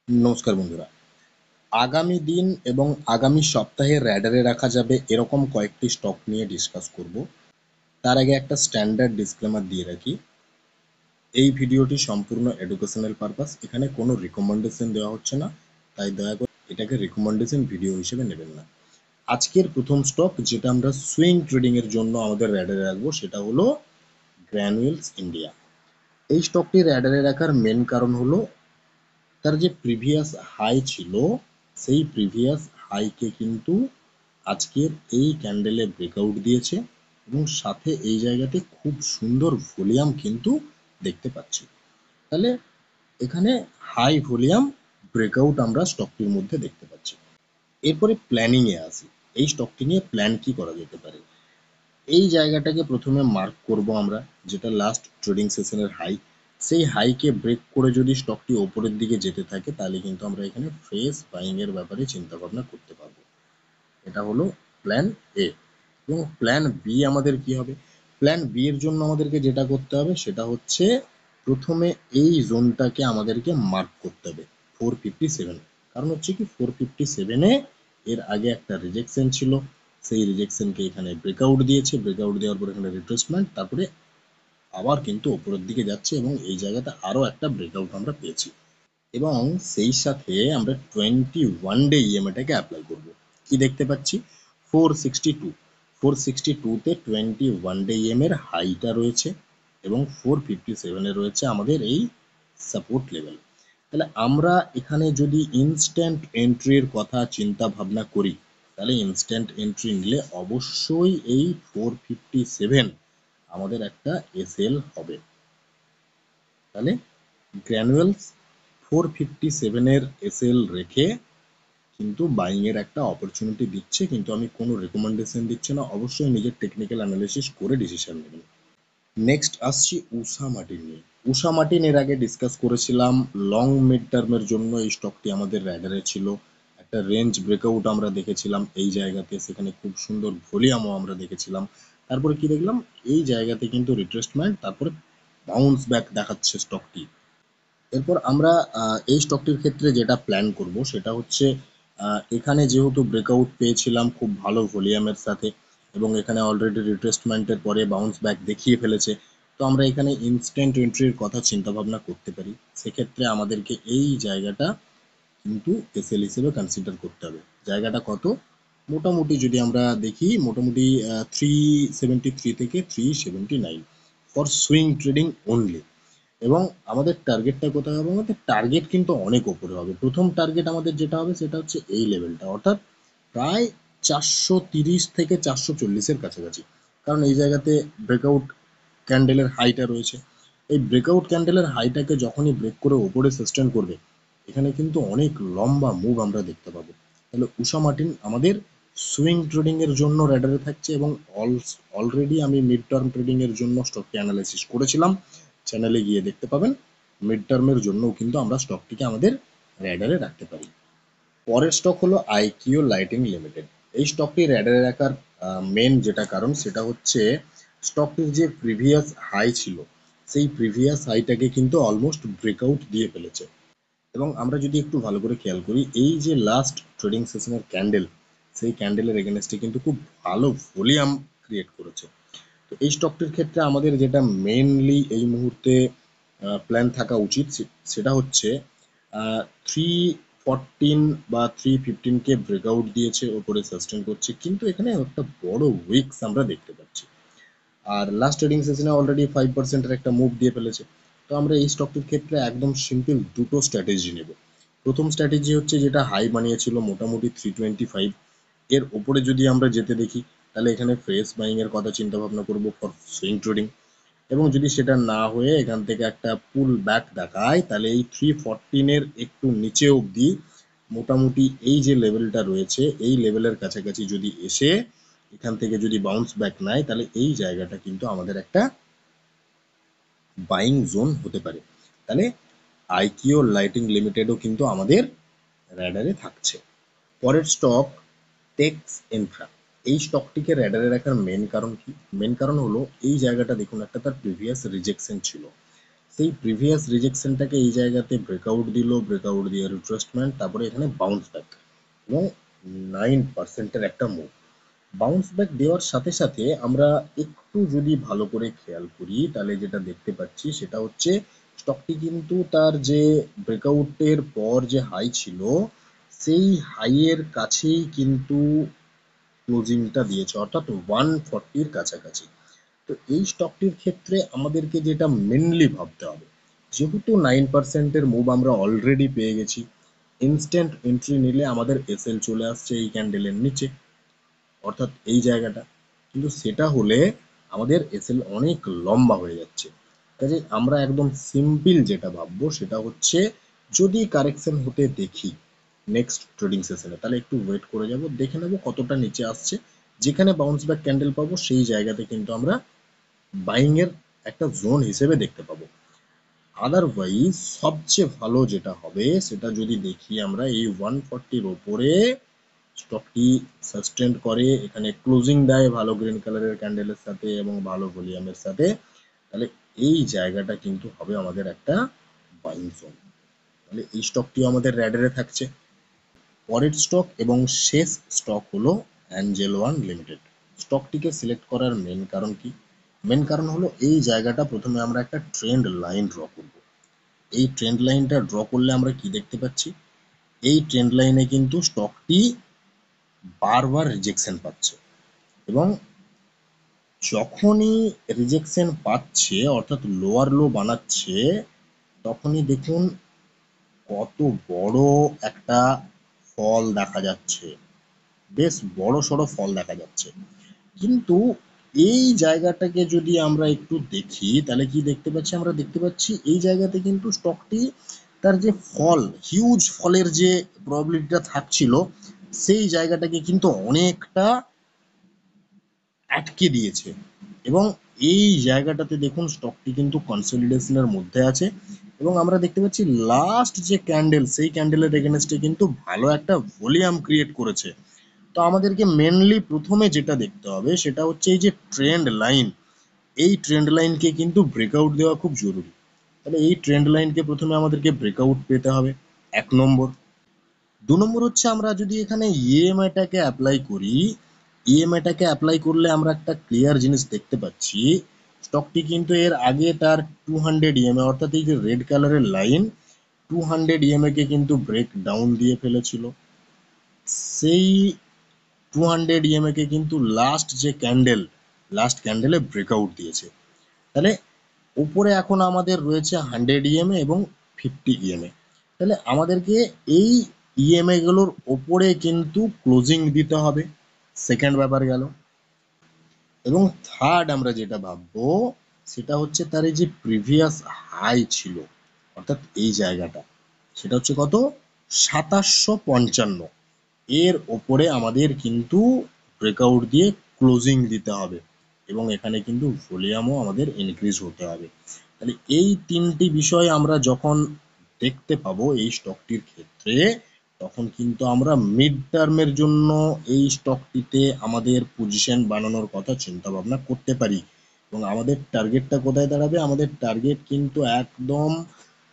নমস্কার বন্ধুরা। আগামী দিন এবং আগামী সপ্তাহে র্যাডারে রাখা যাবে এরকম কয়েকটি স্টক নিয়ে ডিসকাস করব। তার আগে একটা স্ট্যান্ডার্ড ডিসক্লেমার দিয়ে রাখি, এই ভিডিওটি সম্পূর্ণ এডুকেশনাল পারপাস, এখানে কোনো রিকমেন্ডেশন দেওয়া হচ্ছে না, তাই দয়া করে এটাকে রিকমেন্ডেশন ভিডিও হিসেবে নেবেন না। আজকের প্রথম স্টক যেটা আমরা সুইং ট্রেডিং এর জন্য আমাদের র্যাডারে রাখবো সেটা হলো গ্র্যানুয়েলস ইন্ডিয়া। এই স্টকটি র্যাডারে রাখার মেন কারণ হলো তার যে প্রিভিয়াস হাই ছিল, সেই প্রিভিয়াস হাইকে কিন্তু আজকের এই ক্যান্ডেলে ব্রেকআউট দিয়েছে এবং সাথে এই জায়গাতে খুব সুন্দর ভলিউম কিন্তু দেখতে পাচ্ছি। তাহলে এখানে হাই ভলিউম ব্রেকআউট আমরা স্টকটির মধ্যে দেখতে পাচ্ছি। এরপরে প্ল্যানিং এ আসি, এই স্টকটি নিয়ে প্ল্যান কি করা যেতে পারে। এই জায়গাটাকে প্রথমে মার্ক করব আমরা, যেটা লাস্ট ট্রেডিং সেশনের হাই। সেই হাইকে ব্রেক করে যদি স্টকটি ওপরের দিকে যেতে থাকে তাহলে কিন্তু আমরা এখানে ফ্রেশ বাইং এর ব্যাপারে চিন্তা ভাবনা করতে পারবো। এটা হলো প্ল্যান এ। এবং প্ল্যান বি আমাদের কি হবে? প্ল্যান বি এর জন্য আমাদেরকে যেটা করতে হবে সেটা হচ্ছে প্রথমে এই জোনটাকে আমাদেরকে মার্ক করতে হবে, 457। কারণ হচ্ছে কি 457-এ এর আগে একটা রিজেকশন ছিল, সেই রিজেকশনকে এখানে ব্রেকআউট দিয়েছে, ব্রেকআউট দেওয়ার পর এখানে রিট্রেসমেন্ট, তারপরে আবার কিন্তু ওপরের দিকে যাচ্ছে এবং এই জায়গাতে আরো একটা ব্রেকআউট আমরা পেয়েছি। এবং সেই সাথে আমরা 21 ডে ইএমএটাকে অ্যাপ্লাই করব। কি দেখতে পাচ্ছি? 462। 462-তে 21 ডে ইএম এর হাইটা রয়েছে এবং 457-এ রয়েছে আমাদের এই সাপোর্ট লেভেল। তাহলে আমরা এখানে যদি ইনস্ট্যান্ট এন্ট্রির কথা চিন্তা ভাবনা করি, তাহলে ইনস্ট্যান্ট এন্ট্রি নিলে অবশ্যই এই 457 আমাদের একটা এসএল হবে। তাহলে গ্র্যানুয়ালস 457-এর এসএল রেখে কিন্তু বাইং এর একটা অপরচুনিটি দিচ্ছে, কিন্তু আমি কোনো রেকমেন্ডেশন দিচ্ছি না, অবশ্যই নিজের টেকনিক্যাল অ্যানালিসিস করে ডিসিশন নেবেন। নেক্সট আসছি উষা মার্টিন নিয়ে। উষা মার্টিন এর আগে ডিসকাস করেছিলাম, লং মিড টার্মের জন্য এই স্টকটি আমাদের র্যাডারে ছিল। একটা রেঞ্জ ব্রেকআউট আমরা দেখেছিলাম এই জায়গাতে, সেখানে খুব সুন্দর ভলিউমও আমরা দেখেছিলাম। তারপরে কি দেখলাম? এই জায়গাতে কিন্তু রিট্রেসমেন্ট, তারপরে বাউন্স ব্যাক দেখাচ্ছে স্টকটি। এরপর আমরা এই স্টকটির ক্ষেত্রে যেটা প্ল্যান করব সেটা হচ্ছে, এখানে যেহেতু ব্রেকআউট পেয়েছিলাম খুব ভালো ভলিউমের সাথে এবং এখানে অলরেডি রিট্রেসমেন্টের পরে বাউন্স ব্যাক দেখিয়ে ফেলেছে, তো আমরা এখানে ইনস্ট্যান্ট এন্ট্রির কথা চিন্তা ভাবনা করতে পারি। সেক্ষেত্রে আমাদেরকে এই জায়গাটা কিন্তু এসএল হিসেবে কনসিডার করতে হবে। জায়গাটা কত? মোটামুটি যদি আমরা দেখি, মোটামুটি 373 থেকে 379 ফর সুইং ট্রেডিং অনলি। এবং আমাদের টার্গেটটা কোথায় হবে? আমাদের টার্গেট কিন্তু অনেক উপরে হবে। প্রথম টার্গেট আমাদের যেটা হবে সেটা হচ্ছে এই লেভেলটা, অর্থাৎ প্রায় 430 থেকে 440-এর কাছাকাছি। কারণ এই জায়গাতে ব্রেকআউট ক্যান্ডেলের হাইটা রয়েছে। এই ব্রেকআউট ক্যান্ডেলের হাইটাকে যখনই ব্রেক করে ওপরে সাস্টেন করবে, এখানে কিন্তু অনেক লম্বা মুভ আমরা দেখতে পাবো। তাহলে উষা মার্টিন আমাদের সুইং ট্রেডিং এর জন্য র্যাডারে থাকছে এবং অলরেডি আমি মিড টার্ম ট্রেডিং এর জন্য স্টকটি অ্যানালাইসিস করেছিলাম, চ্যানেলে গিয়ে দেখতে পাবেন। মিড টার্মের জন্যও কিন্তু আমরা স্টকটিকে আমাদের র্যাডারে রাখতে পারি। পরের স্টক হলো আইকিউ লাইটিং লিমিটেড। এই স্টকটি র্যাডারে রাখার মেন যেটা কারণ সেটা হচ্ছে স্টকটির যে প্রিভিয়াস হাই ছিল, সেই প্রিভিয়াস হাইটাকে কিন্তু অলমোস্ট ব্রেকআউট দিয়ে ফেলেছে। এবং আমরা যদি একটু ভালো করে খেয়াল করি, এই যে লাস্ট ট্রেডিং সেশনের ক্যান্ডেল, সেই ক্যান্ডেলের এগেনস্টে কিন্তু খুব ভালো ভলিউম ক্রিয়েট করেছে। তো এই স্টকটির ক্ষেত্রে আমাদের যেটা মেনলি এই মুহূর্তে প্ল্যান থাকা উচিত সেটা হচ্ছে 314 বা 315-কে ব্রেকআউট দিয়েছে, ওপরে সাস্টেন করছে, কিন্তু এখানে একটা বড় উইকস আমরা দেখতে পাচ্ছি। আর লাস্ট ট্রেডিং সেশনে অলরেডি 5%-এর একটা মুভ দিয়ে ফেলেছে। তো আমরা এই স্টকটির ক্ষেত্রে একদম সিম্পল দুটো স্ট্র্যাটেজি নেব। প্রথম স্ট্র্যাটেজি হচ্ছে যেটা হাই বানিয়েছিল মোটামুটি 325, এর ওপরে যদি আমরা যেতে দেখি তাহলে এখানে ফ্রেশ বাইং এর কথা চিন্তা ভাবনা করব ফর সুইং ট্রেডিং। এবং যদি সেটা না হয়ে এখান থেকে একটা পুল ব্যাক দেখায়, তাহলে এই 314-এর একটু নিচে অবধি মোটামুটি এই যে লেভেলটা রয়েছে এই লেভেলের কাছাকাছি যদি এসে এখান থেকে যদি বাউন্স ব্যাক নেয়, তাহলে এই জায়গাটা কিন্তু আমাদের একটা বাইং জোন হতে পারে। তাহলে আইকিউ লাইটিং লিমিটেডও কিন্তু আমাদের র্যাডারে থাকছে। পরের স্টক টেক্স ইনফ্রা। এই স্টকটিকে র্যাডারে রাখার মেন কারণ কি? মেন কারণ হলো এই জায়গাটা দেখুন, একটা তার প্রিভিয়াস রিজেকশন ছিল, সেই প্রিভিয়াস রিজেকশনটাকে এই জায়গাতে ব্রেকআউট দিল, ব্রেকআউট দিয়ে রিট্রেসমেন্ট, তারপরে এখানে বাউন্স ব্যাক এবং 9%-এর একটা মুভ। বাউন্স ব্যাক দেওয়ার সাথে সাথে আমরা একটু যদি ভালো করে খেয়াল করি তাহলে যেটা দেখতে পাচ্ছি সেটা হচ্ছে স্টকটি কিন্তু তার যে ব্রেকআউটের পর যে হাই ছিল সেই হাইয়ের কাছেই কিন্তু ক্লোজিংটা দিয়েছে, অর্থাৎ 140-র কাছাকাছি। তো এই স্টকটির ক্ষেত্রে আমাদেরকে যেটা মেনলি ভাবতে হবে, যেহেতু 9%-এর মুভ আমরা অলরেডি পেয়ে গেছি, ইনস্ট্যান্ট এন্ট্রি নিলে আমাদের এসএল চলে আসছে এই ক্যান্ডেলের নিচে, অর্থাৎ এই জায়গাটা। কিন্তু সেটা হলে আমাদের এসএল অনেক লম্বা হয়ে যাচ্ছে। কাজে আমরা একদম সিম্পল যেটা ভাববো সেটা হচ্ছে যদি কারেকশন হতে দেখি নেক্সট ট্রেডিং সেশনে, তাহলে একটু ওয়েট করে যাব, দেখে নেব কতটা নিচে আসছে। যেখানে বাউন্স ব্যাক ক্যান্ডেল পাবো সেই জায়গাতে কিন্তু আমরা বাইং এর একটা জোন হিসেবে দেখতে পাবো। আদারওয়াইজ সবচেয়ে ভালো যেটা হবে সেটা যদি দেখি আমরা এই 140-র ওপরে স্টকটি সাস্টেন করে, এখানে ক্লোজিং দেয় ভালো গ্রিন কালারের ক্যান্ডেলের সাথে এবং ভালো ভলিউমের সাথে, তাহলে এই জায়গাটা কিন্তু হবে আমাদের একটা বাইং জোন। তাহলে এই স্টকটিও আমাদের র্যাডারে থাকছে। পরের স্টক এবং শেষ স্টক হলো অ্যাঞ্জেল ওয়ান লিমিটেড। স্টকটিকে সিলেক্ট করার মেন কারণ কি? মেন কারণ হলো এই জায়গাটা প্রথমে আমরা একটা ট্রেন্ড লাইন ড্র করব। এই ট্রেন্ড লাইনটা ড্র করলে আমরা কি দেখতে পাচ্ছি, এই ট্রেন্ড লাইনে কিন্তু স্টকটি বারবার রিজেকশন পাচ্ছে এবং যখনই রিজেকশন পাচ্ছে অর্থাৎ লোয়ার লো বানাচ্ছে, তখনই দেখুন কত বড় একটা ফল দেখা যাচ্ছে, বেশ বড় সড়ো ফল দেখা যাচ্ছে। কিন্তু এই জায়গাটাকে যদি আমরা একটু দেখি তাহলে কি দেখতে পাচ্ছি, আমরা দেখতে পাচ্ছি এই জায়গাতে কিন্তু স্টকটি তার যে ফল, হিউজ ফলের যে প্রবাবিলিটিটা থাকছিল সেই জায়গাটাকে কিন্তু অনেকটা আটকে দিয়েছে এবং এই জায়গাটাতে দেখুন স্টকটি কিন্তু কনসলিডেশনের মধ্যে আছে এবং আমরা দেখতে পাচ্ছি লাস্ট যে ক্যান্ডেল সেই ক্যান্ডেলের এগেনস্টে কিন্তু ভালো একটা ভলিউম ক্রিয়েট করেছে। তো আমাদেরকে মেনলি প্রথমে যেটা দেখতে হবে সেটা হচ্ছে এই যে ট্রেন্ড লাইন, এই ট্রেন্ড লাইনকে কিন্তু ব্রেকআউট দেওয়া খুব জরুরি। তাহলে এই ট্রেন্ড লাইনকে প্রথমে আমাদেরকে ব্রেকআউট পেতে হবে, 1 নম্বর। 2 নম্বর হচ্ছে আমরা যদি এখানে ইএমআইটাকে অ্যাপ্লাই করি, ইএমআইটাকে অ্যাপ্লাই করলে আমরা একটা ক্লিয়ার জিনিস দেখতে পাচ্ছি, স্টকটি কিন্তু এর আগে তার 200 ইএমআই অর্থাৎ এই যে রেড কালারের লাইন 200 ইএমআই কে কিন্তু ব্রেক ডাউন দিয়ে ফেলেছিল। সেই 200 ইএমআই কে কিন্তু লাস্ট ক্যান্ডেলে ব্রেকআউট দিয়েছে। তাহলে উপরে এখন আমাদের রয়েছে 100 ইএমএ এবং 50 ইএমএ। তাহলে আমাদেরকে এই ইএমআই গুলোর ওপরে কিন্তু ক্লোজিং দিতে হবে, সেকেন্ড ব্যাপার গেল। এবং থার্ড আমরা যেটা ভাববো সেটা হচ্ছে তার এই যে প্রিভিয়াস হাই ছিল অর্থাৎ এই জায়গাটা, সেটা হচ্ছে কত, 2755, এর ওপরে আমাদের কিন্তু ব্রেকআউট দিয়ে ক্লোজিং দিতে হবে এবং এখানে কিন্তু ভলিউমও আমাদের ইনক্রিজ হতে হবে। তাহলে এই তিনটি বিষয় আমরা যখন দেখতে পাবো এই স্টকটির ক্ষেত্রে, তখন কিন্তু আমরা মিড টার্মের জন্য এই স্টকটিতে আমাদের পজিশন বানানোর কথা চিন্তা ভাবনা করতে পারি। এবং আমাদের টার্গেটটা কোথায় দাঁড়াবে, আমাদের টার্গেট কিন্তু একদম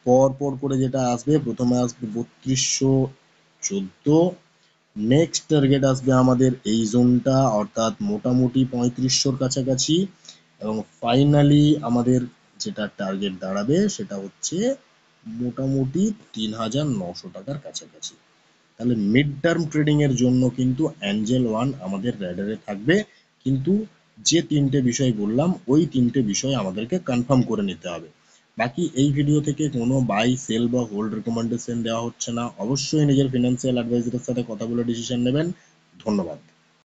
পর পর করে যেটা আসবে, প্রথমে আসবে 3214, নেক্সট টার্গেট আসবে আমাদের এই জোনটা অর্থাৎ মোটামুটি 3500-র কাছাকাছি এবং ফাইনালি আমাদের যেটা টার্গেট দাঁড়াবে সেটা হচ্ছে মোটামুটি 3900 টাকার কাছাকাছি। তাহলে মিড টার্ম ট্রেডিং এর জন্য কিন্তু অ্যাঞ্জেল ওয়ান আমাদের র্যাডারে থাকবে, কিন্তু যে তিনটে বিষয় বললাম ওই তিনটে বিষয় আমাদেরকে কনফার্ম করে নিতে হবে। বাকি এই ভিডিও থেকে কোনো বাই সেল বা হোল্ড রেকমেন্ডেশন দেওয়া হচ্ছে না, অবশ্যই নিজের ফিনান্সিয়াল অ্যাডভাইজারের সাথে কথা বলে ডিসিশন নেবেন। ধন্যবাদ।